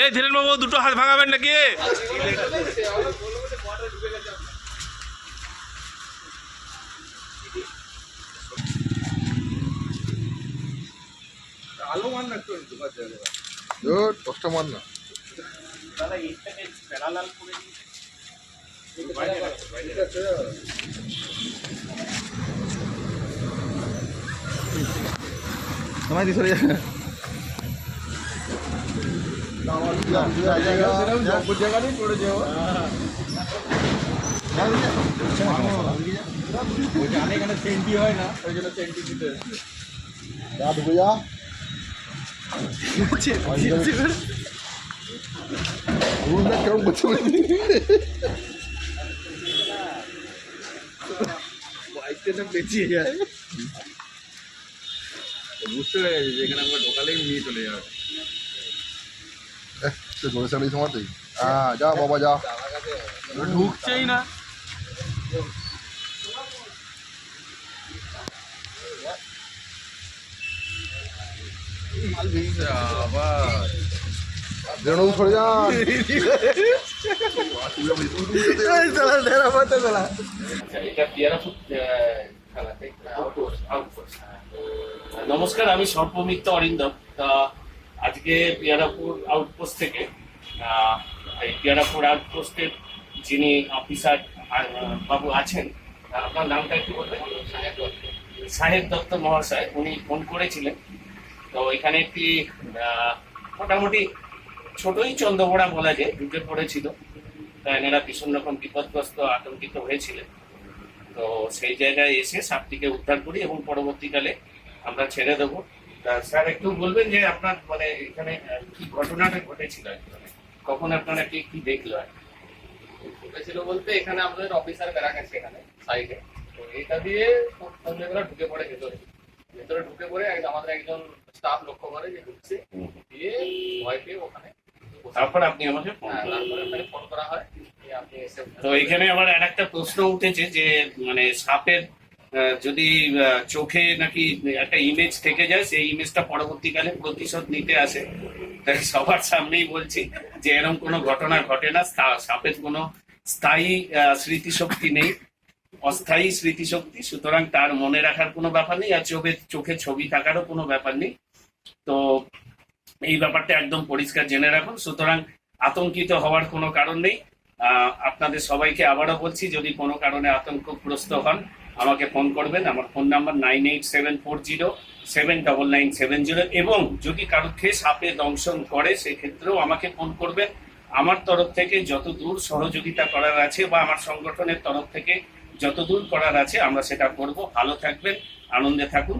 এই ধীরেন বাবু, দুটো হাত ভাঙাবেন নাকি? আলো মান না একটু দশটা মান না সময় দিয়ে সরে যাবে জায়গা নেই পড়ে যাবো এখানে চেন্টি হয় না, ওই জন্য চেন্টি দিতে ঢুকে যা কেমন করছে বাইকটা বেঁচিয়ে যায়। বুঝতে পেরেছি যে এখানে আমরা ঢোকালেই নিয়ে চলে যাবে। ধরে চালিয়ে তোমাতেই হ্যাঁ যা বাবা যা ঢুকছেই না। বেরোনো সরে যা নমস্কার, আমি সর্পমিত্র অরিন্দম। তা আজকে পিয়ারাপুর আউটপোস্ট থেকে এই পিয়ারাপুর আউটপোস্টের যিনি অফিসার বাবু আছেন, আপনার নামটা একটু বলবেন? সাহেব দত্ত মহাশয়, উনি ফোন করেছিলেন। তো এখানে একটি মোটামুটি ছোটই চন্দ্রপোড়া বলা যায়, ঢুকে পড়েছিল। তা এনারা ভীষণ রকম বিপদগ্রস্ত, আতঙ্কিত হয়েছিলেন। তো সেই জায়গায় এসে সাপটিকে উদ্ধার করি এবং পরবর্তীকালে আমরা ছেড়ে দেবো। তা স্যার একটু বলবেন যে আপনার মানে এখানে কি ঘটনাটা ঘটেছিল, কখন আপনারা কি দেখলো? ঘটেছিল বলতে এখানে আমাদের অফিসার বেড়া গেছে এখানে সাইডে, তো এটা দিয়ে সন্ধ্যেবেলা ঢুকে পড়ে ভেতরে ঢুকে পড়ে আমাদের একজন স্টাফ লক্ষ্য করে যে ঢুকছে, দিয়ে ভয় পেয়ে ওখানে। তারপর আপনি আমাকে ফোন করা হয়। তো এখানে আবার আর একটা প্রশ্ন উঠেছে যে মানে সাপের যদি চোখে নাকি একটা ইমেজ থেকে যায়, সেই ইমেজটা পরবর্তীকালে প্রতিশোধ নিতে আসে। তাই সবার সামনেই বলছি যে এরকম কোনো ঘটনা ঘটে না। সাপের কোনো স্থায়ী স্মৃতিশক্তি নেই, অস্থায়ী স্মৃতিশক্তি। সুতরাং তার মনে রাখার কোনো ব্যাপার নেই, আর চোখে ছবি থাকারও কোনো ব্যাপার নেই। তো এই ব্যাপারটা একদম পরিষ্কার জেনে রাখুন। সুতরাং আতঙ্কিত হওয়ার কোনো কারণ নেই। আপনাদের সবাইকে আবারও বলছি, যদি কোনো কারণে আতঙ্কগ্রস্ত হন আমাকে ফোন করবেন। আমার ফোন নাম্বার 9874079970, এবং যদি কারোকে সাপে দংশন করে সেক্ষেত্রেও আমাকে ফোন করবেন। আমার তরফ থেকে যতদূর সহযোগিতা করার আছে বা আমার সংগঠনের তরফ থেকে যতদূর করার আছে আমরা সেটা করব। ভালো থাকবেন, আনন্দে থাকুন।